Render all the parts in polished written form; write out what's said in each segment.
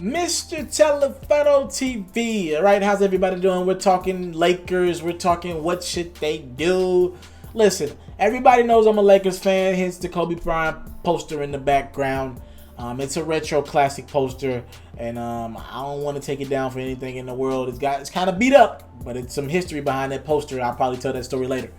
Mr. Telefono TV. All right, how's everybody doing? We're talking Lakers. We're talking what should they do. Listen, everybody knows I'm a Lakers fan, hence the Kobe Bryant poster in the background. It's a retro classic poster, and I don't want to take it down for anything in the world. It's kind of beat up, but it's some history behind that poster. I'll probably tell that story later.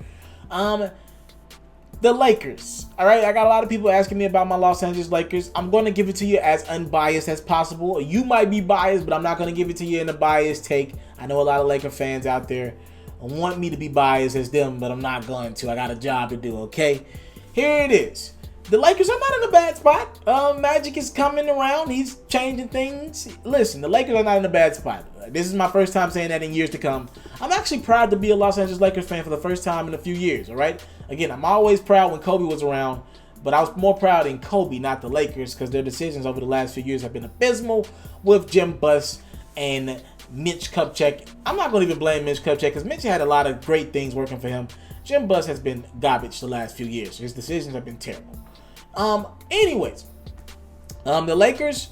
The Lakers. All right, I got a lot of people asking me about my Los Angeles Lakers. I'm going to give it to you as unbiased as possible. You might be biased, but I'm not going to give it to you in a biased take. I know a lot of Laker fans out there want me to be biased as them, but I'm not going to. I got a job to do, okay? Here it is. The Lakers are not in a bad spot. Magic is coming around. He's changing things. Listen, the Lakers are not in a bad spot. This is my first time saying that in years to come. I'm actually proud to be a Los Angeles Lakers fan for the first time in a few years, all right? Again, I'm always proud when Kobe was around, but I was more proud in Kobe, not the Lakers, because their decisions over the last few years have been abysmal with Jim Buss and Mitch Kupchak. I'm not going to even blame Mitch Kupchak because Mitch had a lot of great things working for him. Jim Buss has been garbage the last few years. His decisions have been terrible. Anyways, the Lakers,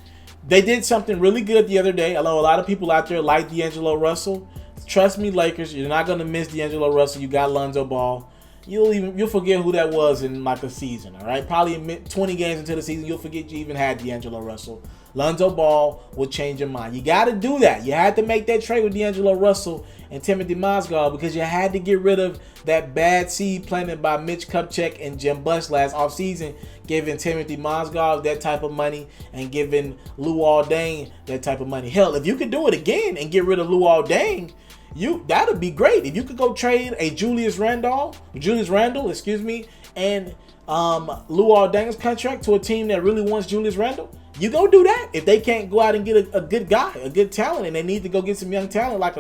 they did something really good the other day. I know a lot of people out there like D'Angelo Russell. Trust me, Lakers, you're not going to miss D'Angelo Russell. You got Lonzo Ball. You'll forget who that was in like a season, all right? Probably 20 games into the season, you'll forget you even had D'Angelo Russell. Lonzo Ball will change your mind. You got to do that. You had to make that trade with D'Angelo Russell and Timothy Mozgov because you had to get rid of that bad seed planted by Mitch Kupchak and Jim Buss last offseason, giving Timothy Mozgov that type of money and giving Luol Deng that type of money. Hell, if you could do it again and get rid of Luol Deng, that'd be great. If you could go trade a Julius Randle, and Luol Deng's contract to a team that really wants Julius Randle, you go do that. If they can't go out and get a good guy, a good talent, and they need to go get some young talent like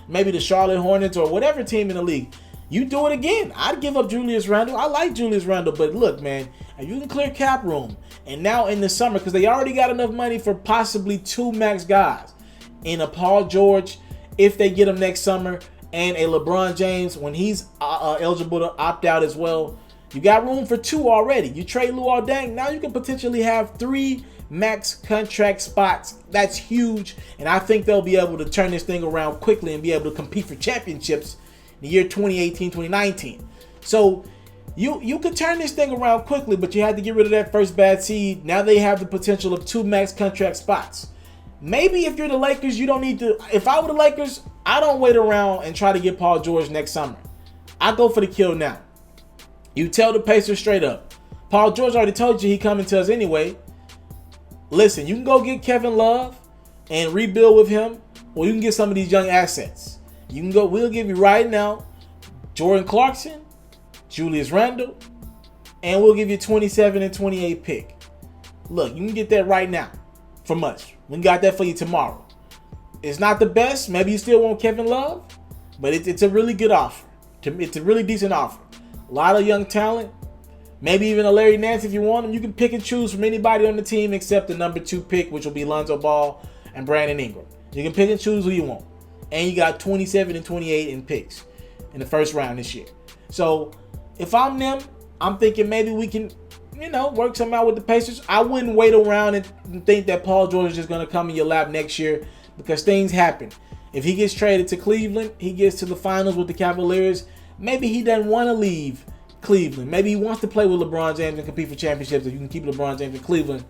maybe the Charlotte Hornets or whatever team in the league, you do it again. I'd give up Julius Randle. I like Julius Randle, but look, man, if you can clear cap room, and now in the summer, because they already got enough money for possibly 2 max guys, in a Paul George, if they get him next summer, and a LeBron James when he's eligible to opt out as well. You got room for 2 already. You trade Luol Deng, now you can potentially have 3 max contract spots. That's huge, and I think they'll be able to turn this thing around quickly and be able to compete for championships in the year 2018, 2019. So you could turn this thing around quickly, but you had to get rid of that first bad seed. Now they have the potential of 2 max contract spots. Maybe if you're the Lakers, you don't need to. If I were the Lakers, I don't wait around and try to get Paul George next summer. I go for the kill now. You tell the Pacers straight up. Paul George already told you he coming to us anyway. Listen, you can go get Kevin Love and rebuild with him, or you can get some of these young assets. You can go. We'll give you right now Jordan Clarkson, Julius Randle, and we'll give you 27 and 28 pick. Look, you can get that right now from us. We got that for you tomorrow. It's not the best. Maybe you still want Kevin Love, but it's a really good offer. It's a really decent offer. A lot of young talent. Maybe even a Larry Nance if you want him. You can pick and choose from anybody on the team except the number 2 pick, which will be Lonzo Ball and Brandon Ingram. You can pick and choose who you want. And you got 27 and 28 in picks in the first round this year. So if I'm them, I'm thinking maybe we can work something out with the Pacers. I wouldn't wait around and think that Paul George is just going to come in your lap next year because things happen. If he gets traded to Cleveland, he gets to the finals with the Cavaliers, maybe he doesn't want to leave Cleveland. Maybe he wants to play with LeBron James and compete for championships. If you can keep LeBron James in Cleveland,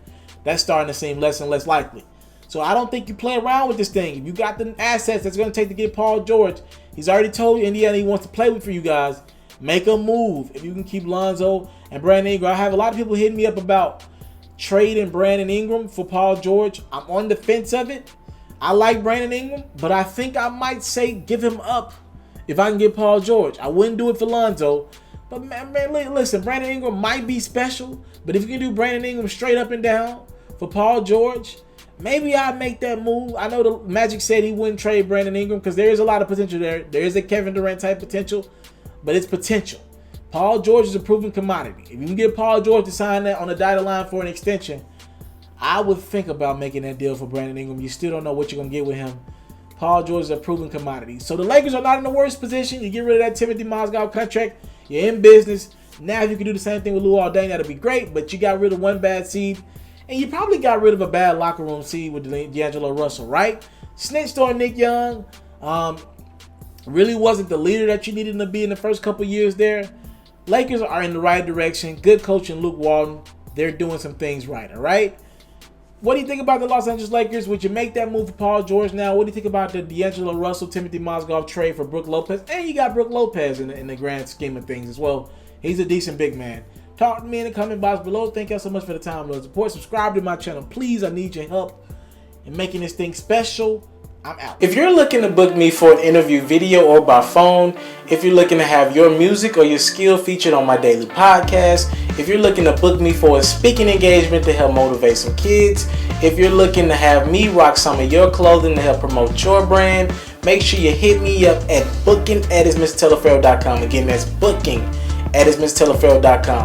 that's starting to seem less and less likely. So I don't think you play around with this thing. If you got the assets that's going to take to get Paul George, he's already told you Indiana he wants to play with for you guys. Make a move. If you can keep Lonzo and Brandon Ingram. I have a lot of people hitting me up about trading Brandon Ingram for Paul George. I'm on the fence of it. I like Brandon Ingram, but I think I might say give him up if I can get Paul George. I wouldn't do it for Lonzo. But man, listen, Brandon Ingram might be special, but if you can do Brandon Ingram straight up and down for Paul George, maybe I'd make that move. I know the Magic said he wouldn't trade Brandon Ingram because there is a lot of potential there. There is a Kevin Durant type potential, but it's potential. Paul George is a proven commodity. If you can get Paul George to sign that on the dotted line for an extension, I would think about making that deal for Brandon Ingram. You still don't know what you're going to get with him. Paul George is a proven commodity. So the Lakers are not in the worst position. You get rid of that Timothy Mozgov contract. You're in business. Now if you can do the same thing with Luol Deng, that'd be great. But you got rid of 1 bad seed. And you probably got rid of a bad locker room seed with D'Angelo Russell, right? Snitched on Nick Young. Really wasn't the leader that you needed him to be in the first couple years there. Lakers are in the right direction. Good coaching, Luke Walton. They're doing some things right, all right? What do you think about the Los Angeles Lakers? Would you make that move for Paul George now? What do you think about the D'Angelo Russell, Timothy Mozgov trade for Brook Lopez? And you got Brook Lopez in the grand scheme of things as well. He's a decent big man. Talk to me in the comment box below. Thank y'all so much for the time, love, support. Subscribe to my channel, please. I need your help in making this thing special. I'm out. If you're looking to book me for an interview video or by phone, if you're looking to have your music or your skill featured on my daily podcast, if you're looking to book me for a speaking engagement to help motivate some kids, if you're looking to have me rock some of your clothing to help promote your brand, make sure you hit me up at booking@ismrteleferro.com. Again, that's booking@ismrteleferro.com.